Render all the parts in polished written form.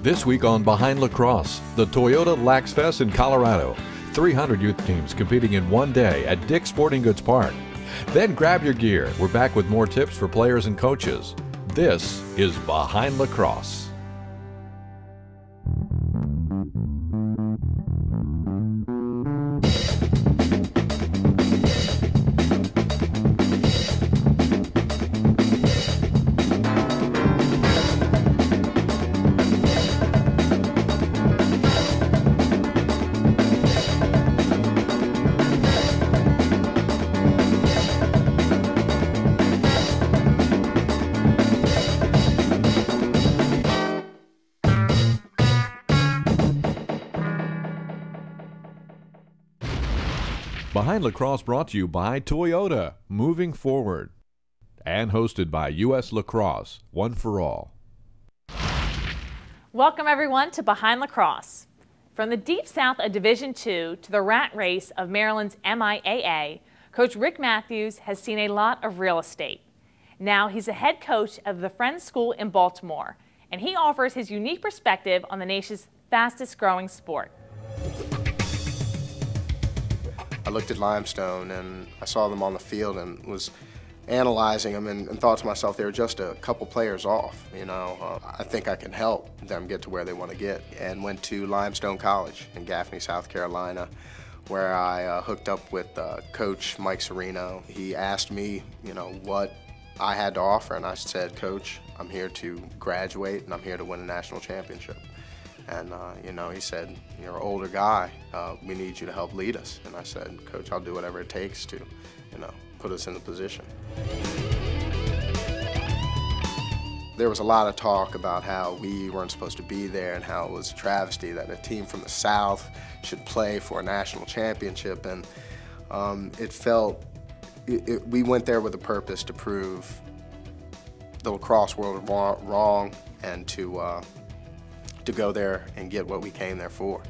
This week on Behind Lacrosse, the Toyota Lax Fest in Colorado. 300 youth teams competing in one day at Dick's Sporting Goods Park. Then grab your gear. We're back with more tips for players and coaches. This is Behind Lacrosse. Behind Lacrosse brought to you by Toyota, moving forward, and hosted by U.S. Lacrosse, one for all. Welcome everyone to Behind Lacrosse. From the deep south of Division II to the rat race of Maryland's MIAA, Coach Rick Matthews has seen a lot of real estate. Now he's a head coach of the Friends School in Baltimore, and he offers his unique perspective on the nation's fastest growing sport. I looked at Limestone and I saw them on the field and was analyzing them and thought to myself, they were just a couple players off. I think I can help them get to where they want to get. And went to Limestone College in Gaffney, South Carolina, where I hooked up with Coach Mike Serino. He asked me, what I had to offer, and I said, Coach, I'm here to graduate and I'm here to win a national championship. And, he said, you're an older guy, we need you to help lead us. And I said, Coach, I'll do whatever it takes to, put us in the position. There was a lot of talk about how we weren't supposed to be there and how it was a travesty that a team from the South should play for a national championship. And we went there with a purpose to prove the lacrosse world wrong and to go there and get what we came there for.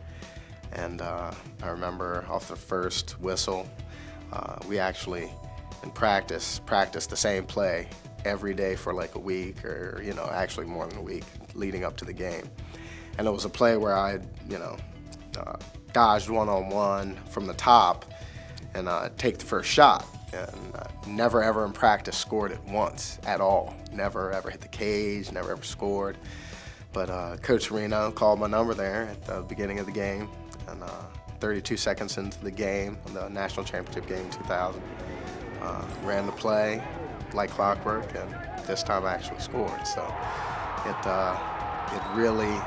And I remember off the first whistle, we actually in practiced the same play every day for like a week, or actually more than a week leading up to the game. And it was a play where I dodged one-on-one from the top and take the first shot. And never ever in practice scored it once at all. Never ever hit the cage, never ever scored. But Coach Serino called my number there at the beginning of the game, and 32 seconds into the game, the national championship game in 2000, ran the play like clockwork, and this time I actually scored. So it really,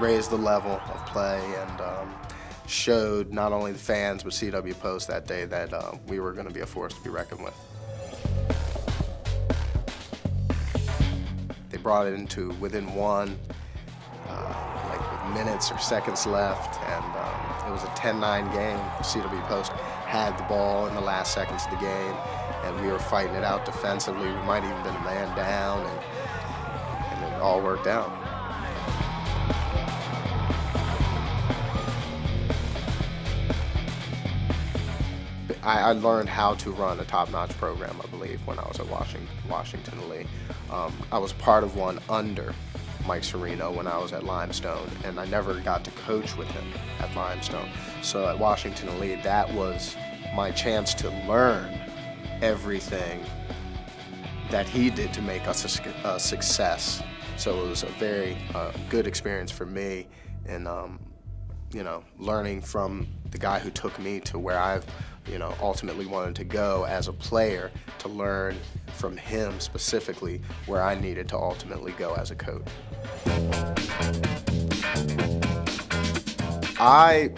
raised the level of play and showed not only the fans but CW Post that day that we were going to be a force to be reckoned with. They brought it into within one, like with minutes or seconds left, and it was a 10-9 game. CW Post had the ball in the last seconds of the game, and we were fighting it out defensively. We might even been a man down, and it all worked out. I learned how to run a top-notch program, I believe, when I was at Washington Lee. I was part of one under Mike Serino when I was at Limestone, and I never got to coach with him at Limestone. So at Washington Lee, that was my chance to learn everything that he did to make us a success. So it was a very good experience for me in, learning from the guy who took me to where I've ultimately wanted to go as a player, to learn from him specifically where I needed to ultimately go as a coach. I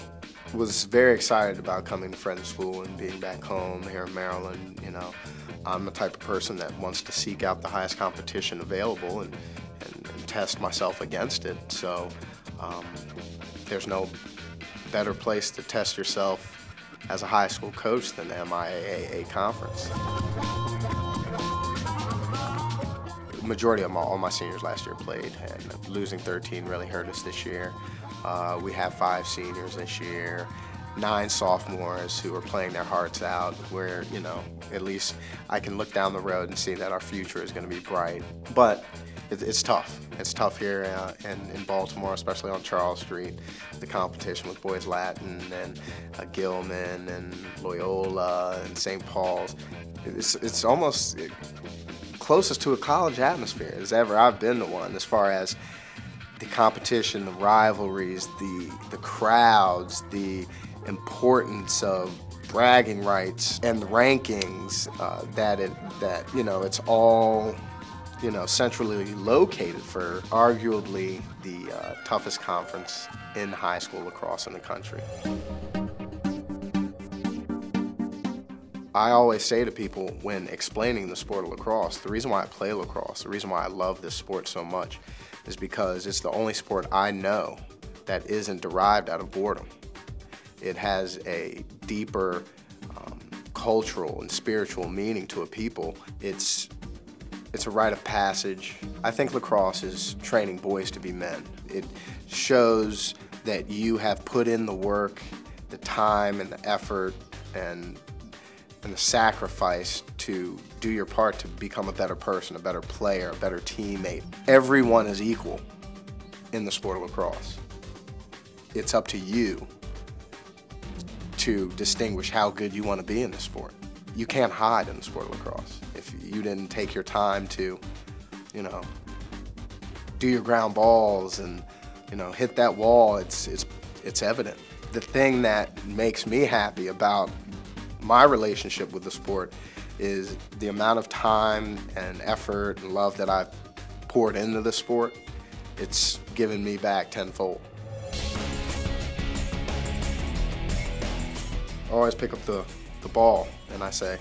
was very excited about coming to Friends School and being back home here in Maryland. I'm the type of person that wants to seek out the highest competition available and test myself against it. So there's no better place to test yourself as a high school coach than the MIAA conference. The majority of all my seniors last year played, and losing 13 really hurt us this year. We have 5 seniors this year, 9 sophomores who are playing their hearts out, where, at least I can look down the road and see that our future is going to be bright. But It's tough. It's tough here in Baltimore, especially on Charles Street. The competition with Boys Latin and Gilman and Loyola and St. Paul's. It's almost closest to a college atmosphere as ever I've been to one, as far as the competition, the rivalries, the crowds, the importance of bragging rights and the rankings, that it's all centrally located for arguably the toughest conference in high school lacrosse in the country. I always say to people when explaining the sport of lacrosse, the reason why I play lacrosse, the reason why I love this sport so much is because it's the only sport I know that isn't derived out of boredom. It has a deeper cultural and spiritual meaning to a people. It's a rite of passage. I think lacrosse is training boys to be men. It shows that you have put in the work, the time and the effort and the sacrifice to do your part to become a better person, a better player, a better teammate. Everyone is equal in the sport of lacrosse. It's up to you to distinguish how good you want to be in the sport. You can't hide in the sport of lacrosse. If you didn't take your time to, do your ground balls and, hit that wall, it's evident. The thing that makes me happy about my relationship with the sport is the amount of time and effort and love that I've poured into the sport. It's given me back tenfold. I always pick up the ball and I say,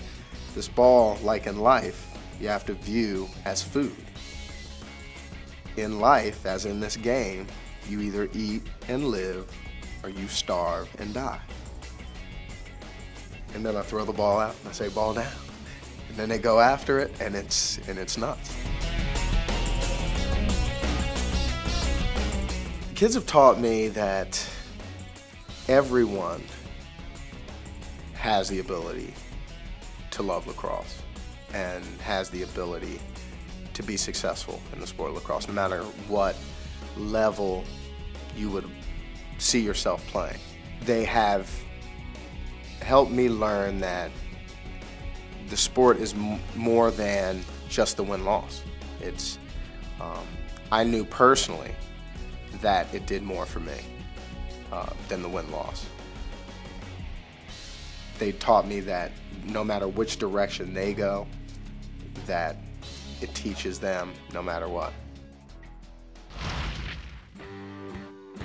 this ball, like in life, you have to view as food. In life, as in this game, you either eat and live or you starve and die. And then I throw the ball out and I say, ball down. And then they go after it and it's nuts. Kids have taught me that everyone has the ability to love lacrosse and has the ability to be successful in the sport of lacrosse, no matter what level you would see yourself playing. They have helped me learn that the sport is more than just the win-loss. I knew personally that it did more for me than the win-loss. They taught me that no matter which direction they go, that it teaches them no matter what.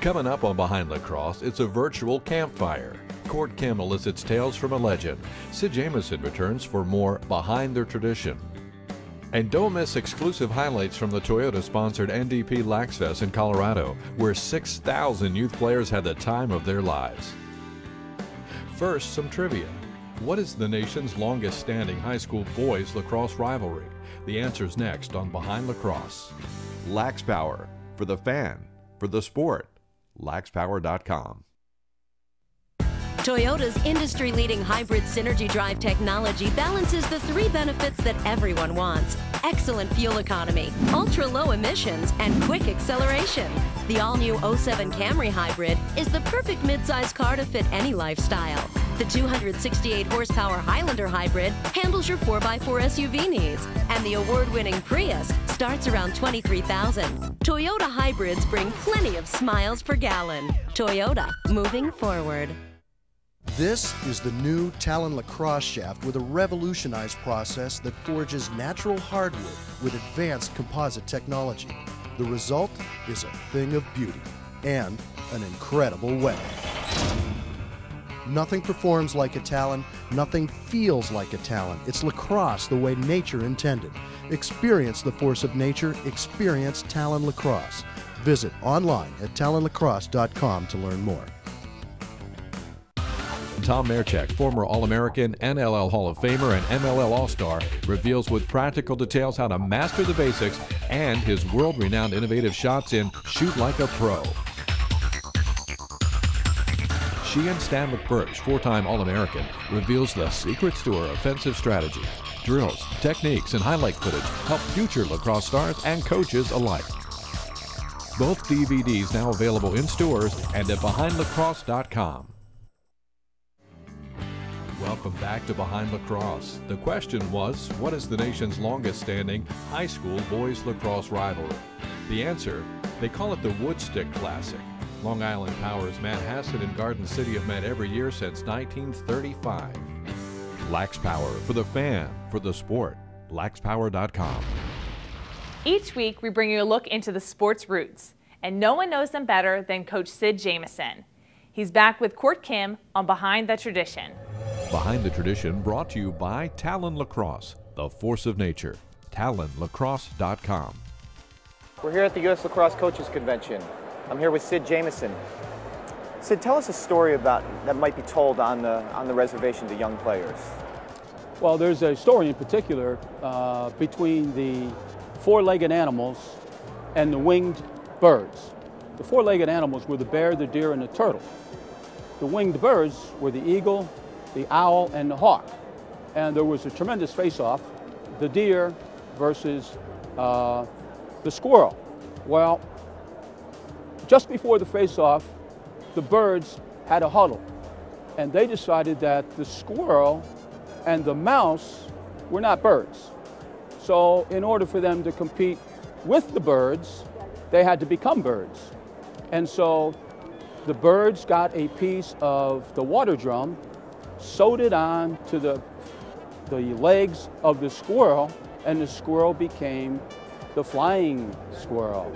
Coming up on Behind Lacrosse, it's a virtual campfire. Court Kim elicits tales from a legend. Sid Jamison returns for more Behind the Tradition. And don't miss exclusive highlights from the Toyota-sponsored NDP Lax Fest in Colorado, where 6,000 youth players had the time of their lives. First, some trivia. What is the nation's longest-standing high school boys lacrosse rivalry? The answer's next on Behind Lacrosse. Lax Power, for the fan, for the sport. LaxPower.com. Toyota's industry-leading hybrid synergy drive technology balances the three benefits that everyone wants: excellent fuel economy, ultra-low emissions, and quick acceleration. The all-new 07 Camry Hybrid is the perfect midsize car to fit any lifestyle. The 268 horsepower Highlander Hybrid handles your 4x4 SUV needs, and the award-winning Prius starts around $23,000. Toyota hybrids bring plenty of smiles per gallon. Toyota, moving forward. This is the new Talon lacrosse shaft with a revolutionized process that forges natural hardwood with advanced composite technology. The result is a thing of beauty and an incredible weapon. Nothing performs like a Talon, nothing feels like a Talon. It's lacrosse the way nature intended. Experience the force of nature, experience Talon lacrosse. Visit online at talonlacrosse.com to learn more. Tom Merchek, former All-American, NLL Hall of Famer, and MLL All-Star, reveals with practical details how to master the basics and his world-renowned innovative shots in Shoot Like a Pro. She and Stan McBirch, four-time All-American, reveals the secrets to her offensive strategy. Drills, techniques, and highlight footage help future lacrosse stars and coaches alike. Both DVDs now available in stores and at BehindLacrosse.com. Welcome back to Behind Lacrosse. The question was, what is the nation's longest-standing high school boys lacrosse rivalry? The answer, they call it the Woodstick Classic. Long Island Power's Matt Hassett and Garden City have met every year since 1935. Lax Power, for the fan, for the sport. LaxPower.com. Each week, we bring you a look into the sport's roots, and no one knows them better than Coach Sid Jamison. He's back with Court Kim on Behind the Tradition. Behind the Tradition brought to you by Talon Lacrosse, the force of nature. TalonLacrosse.com. We're here at the U.S. Lacrosse Coaches Convention. I'm here with Sid Jamison. Sid, tell us a story that might be told on the reservation to young players. Well, there's a story in particular between the four-legged animals and the winged birds. The four-legged animals were the bear, the deer, and the turtle. The winged birds were the eagle, the owl, and the hawk. And there was a tremendous face-off, the deer versus the squirrel. Well, just before the face-off, the birds had a huddle, and they decided that the squirrel and the mouse were not birds. So in order for them to compete with the birds, they had to become birds. And so the birds got a piece of the water drum, sewed it on to the legs of the squirrel, and the squirrel became the flying squirrel.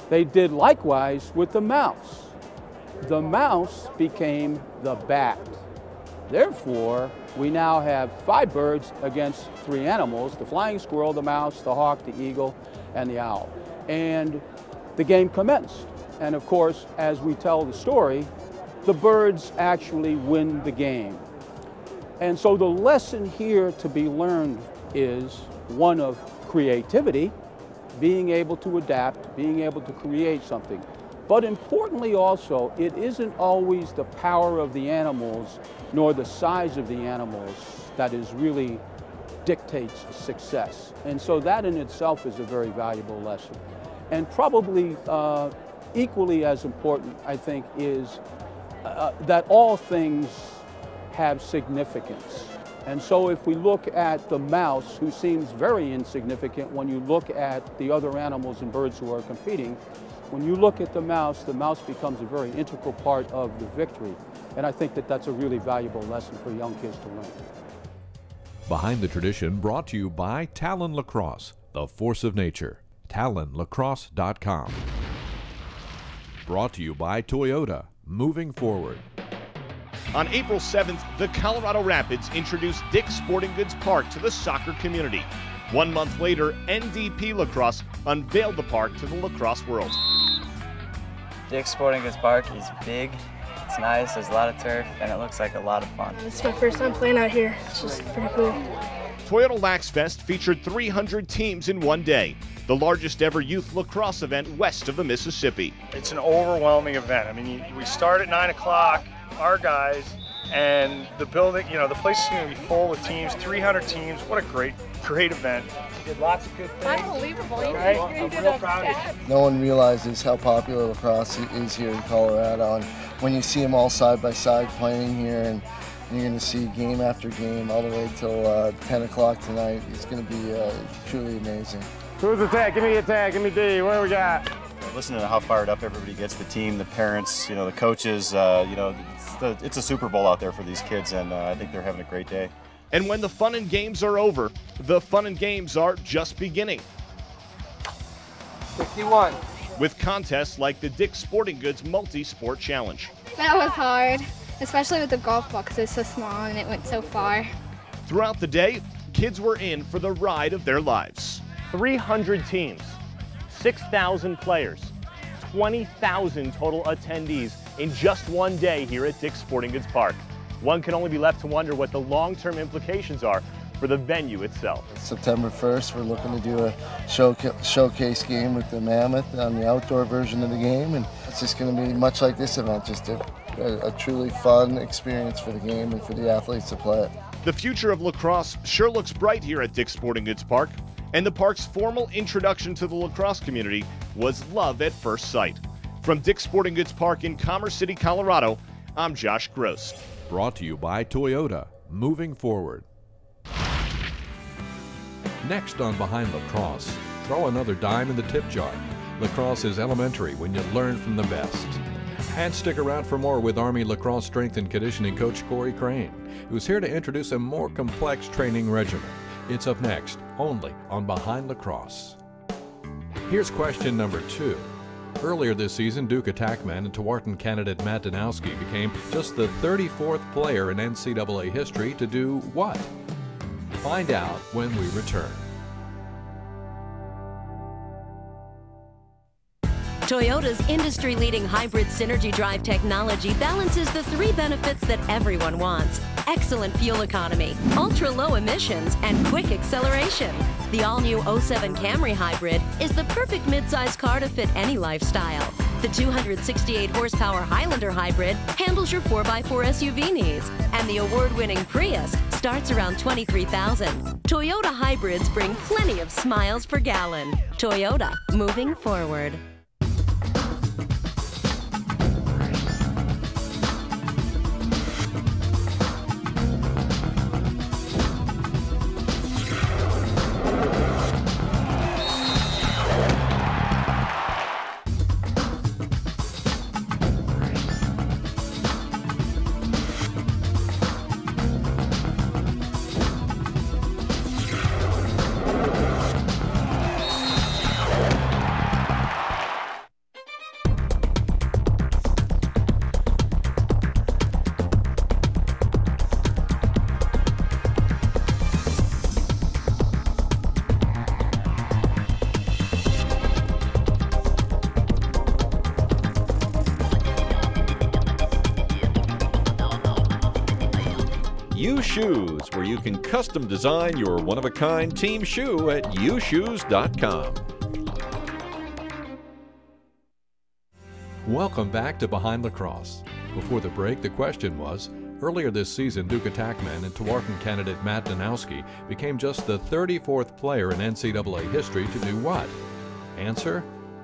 They did likewise with the mouse. The mouse became the bat. Therefore, we now have 5 birds against 3 animals, the flying squirrel, the mouse, the hawk, the eagle, and the owl. And the game commenced. And of course, as we tell the story, the birds actually win the game. And so the lesson here to be learned is one of creativity, being able to adapt, being able to create something. But importantly also, it isn't always the power of the animals nor the size of the animals that is really dictates success. And so that in itself is a very valuable lesson. And probably equally as important, I think, is that all things have significance. And so if we look at the mouse, who seems very insignificant when you look at the other animals and birds who are competing, when you look at the mouse becomes a very integral part of the victory. And I think that that's a really valuable lesson for young kids to learn. Behind the Tradition brought to you by Talon Lacrosse, the force of nature. TalonLacrosse.com. Brought to you by Toyota, moving forward. On April 7th, the Colorado Rapids introduced Dick's Sporting Goods Park to the soccer community. 1 month later, NDP Lacrosse unveiled the park to the lacrosse world. Dick's Sporting Goods Park is big, it's nice, there's a lot of turf, and it looks like a lot of fun. It's my first time playing out here. It's just pretty cool. Toyota Lax Fest featured 300 teams in one day, the largest ever youth lacrosse event west of the Mississippi. It's an overwhelming event. I mean, we start at 9 o'clock, our guys, and the building, the place is going to be full with teams, 300 teams. What a great event. We did lots of good things. Unbelievable. Right? I'm real proud of you. No one realizes how popular lacrosse is here in Colorado. And when you see them all side by side playing here, and you're going to see game after game all the way till 10 o'clock tonight, it's going to be truly amazing. Who's the tag? Give me a tag. Give me D. What do we got? Listening to how fired up everybody gets, the team, the parents, the coaches, it's a Super Bowl out there for these kids, and I think they're having a great day. And when the fun and games are over, the fun and games are just beginning. 61. With contests like the Dick's Sporting Goods Multi-Sport Challenge. That was hard, especially with the golf ball because it's so small and it went so far. Throughout the day, kids were in for the ride of their lives. 300 teams, 6,000 players, 20,000 total attendees in just one day here at Dick's Sporting Goods Park. One can only be left to wonder what the long-term implications are for the venue itself. September 1st, we're looking to do a showcase game with the Mammoth on the outdoor version of the game, and it's just going to be much like this event, just a truly fun experience for the game and for the athletes to play it. The future of lacrosse sure looks bright here at Dick's Sporting Goods Park, and the park's formal introduction to the lacrosse community was love at first sight. From Dick's Sporting Goods Park in Commerce City, Colorado, I'm Josh Gross. Brought to you by Toyota, moving forward. Next on Behind Lacrosse, throw another dime in the tip jar. Lacrosse is elementary when you learn from the best. And stick around for more with Army Lacrosse Strength and Conditioning Coach Corey Crane, who's here to introduce a more complex training regimen. It's up next, only on Behind Lacrosse. Here's question number 2. Earlier this season, Duke attackman and Tewaaraton candidate Matt Danowski became just the 34th player in NCAA history to do what? Find out when we return. Toyota's industry-leading hybrid synergy drive technology balances the 3 benefits that everyone wants: excellent fuel economy, ultra-low emissions, and quick acceleration. The all-new 07 Camry Hybrid is the perfect midsize car to fit any lifestyle. The 268-horsepower Highlander Hybrid handles your 4x4 SUV needs, and the award-winning Prius starts around $23,000. Toyota hybrids bring plenty of smiles per gallon. Toyota, moving forward. Shoes, where you can custom design your one-of-a-kind team shoe at ushoes.com. Welcome back to Behind Lacrosse. Before the break, the question was, earlier this season, Duke attackman and Tewaaraton candidate Matt Danowski became just the 34th player in NCAA history to do what? Answer: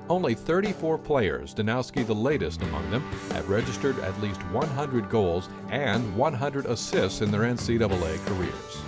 only 34 players, Danowski the latest among them, have registered at least 100 goals and 100 assists in their NCAA careers.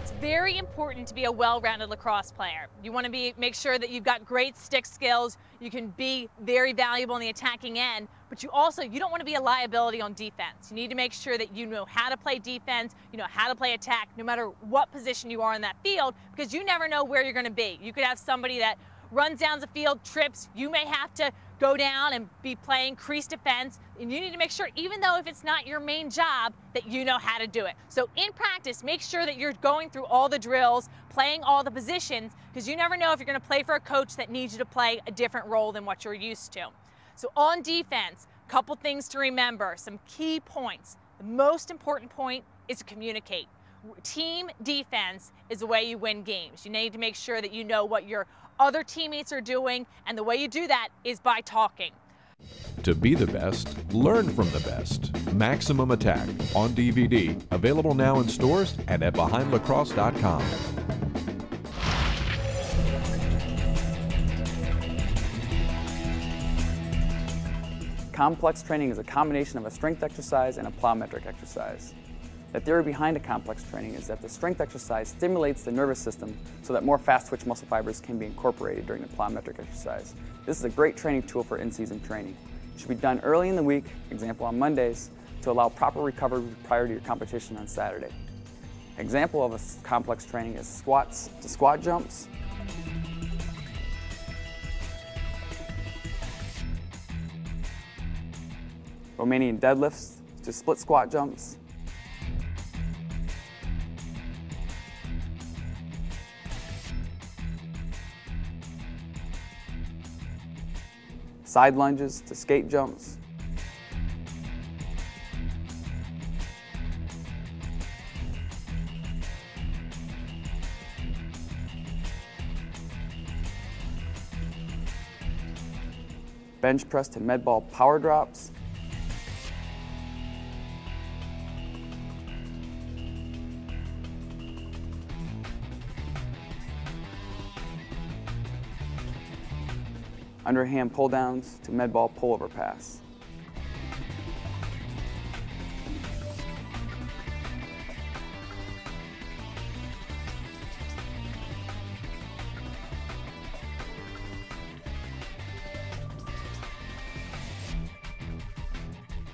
It's very important to be a well-rounded lacrosse player. You want to make sure that you've got great stick skills, you can be very valuable in the attacking end, but you don't want to be a liability on defense. You need to make sure that you know how to play defense, you know how to play attack, no matter what position you are in that field, because you never know where you're going to be. You could have somebody that runs down the field, trips, you may have to go down and be playing crease defense, and you need to make sure, even though if it's not your main job, that you know how to do it. So in practice, make sure that you're going through all the drills, playing all the positions, because you never know if you're going to play for a coach that needs you to play a different role than what you're used to. So on defense, a couple things to remember, some key points. The most important point is to communicate. Team defense is the way you win games. You need to make sure that you know what your other teammates are doing, and the way you do that is by talking. To be the best, learn from the best. Maximum Attack on DVD, available now in stores and at BehindLacrosse.com. Complex training is a combination of a strength exercise and a plyometric exercise. The theory behind a complex training is that the strength exercise stimulates the nervous system so that more fast-twitch muscle fibers can be incorporated during the plyometric exercise. This is a great training tool for in-season training. It should be done early in the week, example on Mondays, to allow proper recovery prior to your competition on Saturday. An example of a complex training is squats to squat jumps, Romanian deadlifts to split squat jumps, side lunges to skate jumps, bench press to med ball power drops, underhand pull downs to med ball pullover pass.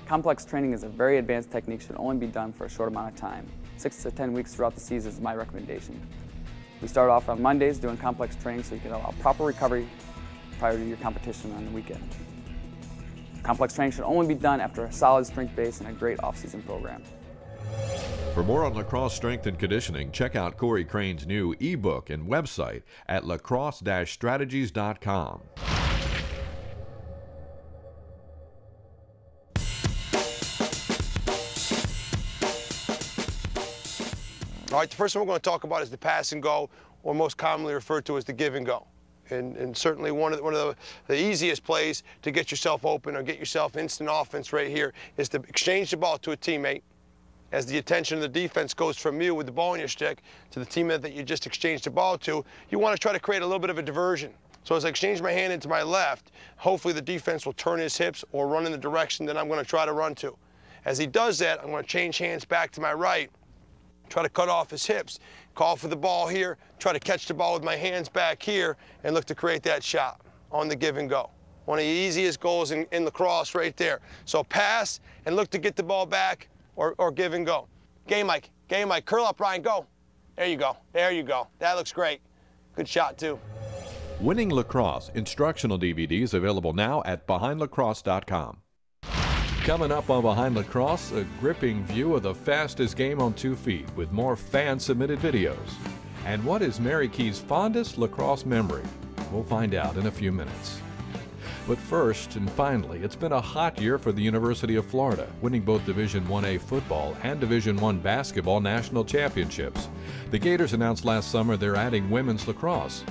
Complex training is a very advanced technique, should only be done for a short amount of time. 6 to 10 weeks throughout the season is my recommendation. We start off on Mondays doing complex training so you can allow proper recovery prior to your competition on the weekend. Complex training should only be done after a solid strength base and a great off-season program. For more on lacrosse strength and conditioning, check out Corey Crane's new ebook and website at lacrosse-strategies.com. All right, the first one we're going to talk about is the pass and go, or most commonly referred to as the give and go. And certainly one of the easiest plays to get yourself open or get yourself instant offense right here is to exchange the ball to a teammate. As the attention of the defense goes from you with the ball in your stick to the teammate that you just exchanged the ball to, you want to try to create a little bit of a diversion. So as I exchange my hand into my left, hopefully the defense will turn his hips or run in the direction that I'm going to try to run to. As he does that, I'm going to change hands back to my right, try to cut off his hips, call for the ball here, try to catch the ball with my hands back here, and look to create that shot on the give and go. One of the easiest goals in lacrosse right there. So pass and look to get the ball back or give and go. Game Mike, curl up, Ryan, go. There you go, there you go. That looks great. Good shot too. Winning Lacrosse instructional DVDs available now at BehindLacrosse.com. Coming up on Behind Lacrosse, a gripping view of the fastest game on 2 feet with more fan-submitted videos. And what is Mary Key's fondest lacrosse memory? We'll find out in a few minutes. But first and finally, it's been a hot year for the University of Florida, winning both Division 1A football and Division 1 basketball national championships. The Gators announced last summer they're adding women's lacrosse.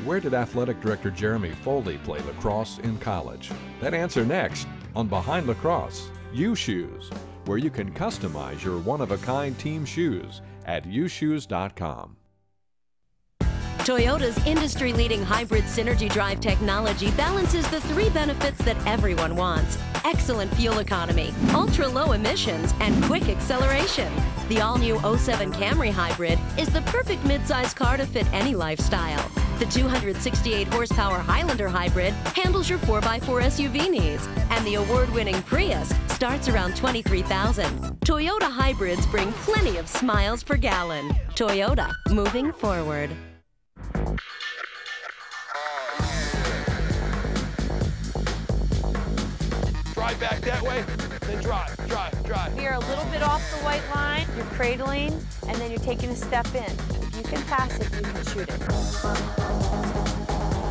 Where did Athletic Director Jeremy Foley play lacrosse in college? That answer next on Behind Lacrosse, U-Shoes, where you can customize your one-of-a-kind team shoes at ushoes.com. Toyota's industry-leading hybrid synergy drive technology balances the 3 benefits that everyone wants: excellent fuel economy, ultra-low emissions, and quick acceleration. The all-new 07 Camry Hybrid is the perfect midsize car to fit any lifestyle. The 268 horsepower Highlander Hybrid handles your 4x4 SUV needs, and the award-winning Prius starts around $23,000. Toyota hybrids bring plenty of smiles per gallon. Toyota, moving forward. Drive back that way, then drive. You're a little bit off the white line, you're cradling, and then you're taking a step in. If you can pass it, you can shoot it.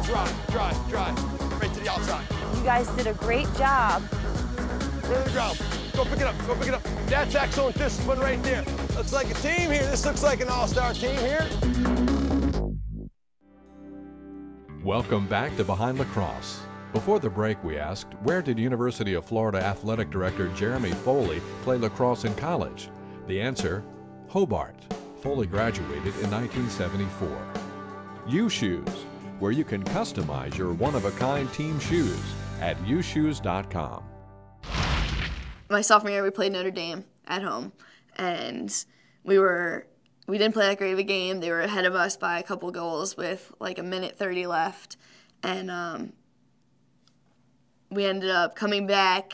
Drive, right to the outside. You guys did a great job. There we go. Go pick it up. That's excellent discipline right there. Looks like a team here. This looks like an all-star team here. Welcome back to Behind Lacrosse. Before the break, we asked, where did University of Florida Athletic Director Jeremy Foley play lacrosse in college? The answer, Hobart. Foley graduated in 1974. U-Shoes, where you can customize your one-of-a-kind team shoes at ushoes.com. My sophomore year, we played Notre Dame at home, and we didn't play that great of a game. They were ahead of us by a couple goals with like a minute 30 left, and we ended up coming back.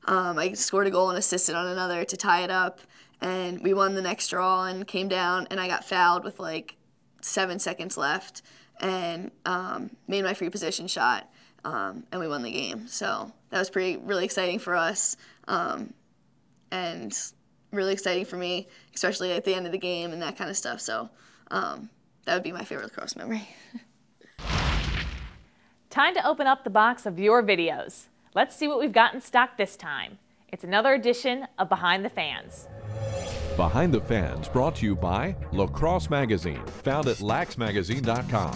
I scored a goal and assisted on another to tie it up, and we won the next draw and came down, and I got fouled with like 7 seconds left and made my free position shot, and we won the game. So that was really exciting for us, and really exciting for me, especially at the end of the game and that kind of stuff. So that would be my favorite lacrosse memory. Time to open up the box of your videos. Let's see what we've got in stock this time. It's another edition of Behind the Fans. Behind the Fans brought to you by Lacrosse Magazine, found at laxmagazine.com.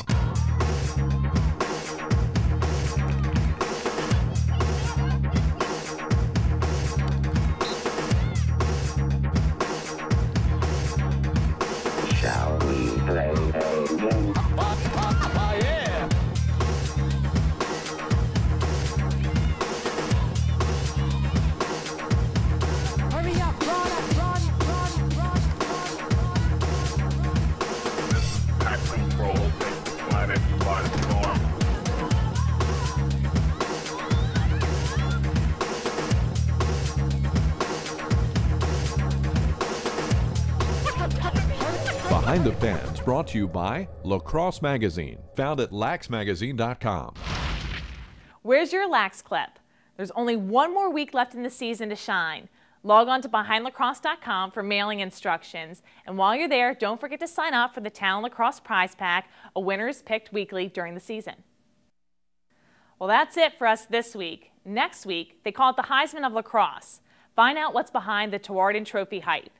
Shall we play a game? Behind the Fence, brought to you by Lacrosse Magazine, found at laxmagazine.com. Where's your lax clip? There's only one more week left in the season to shine. Log on to BehindLacrosse.com for mailing instructions. And while you're there, don't forget to sign up for the Talon Lacrosse Prize Pack. A winner is picked weekly during the season. Well, that's it for us this week. Next week, they call it the Heisman of Lacrosse. Find out what's behind the Tewaaraton Trophy hype.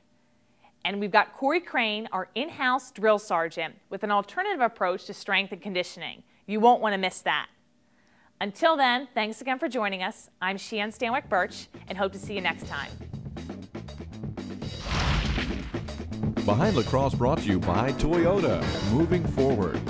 And we've got Corey Crane, our in-house drill sergeant, with an alternative approach to strength and conditioning. You won't want to miss that. Until then, thanks again for joining us. I'm Sheehan Stanwyck-Birch, and hope to see you next time. Behind Lacrosse brought to you by Toyota, moving forward.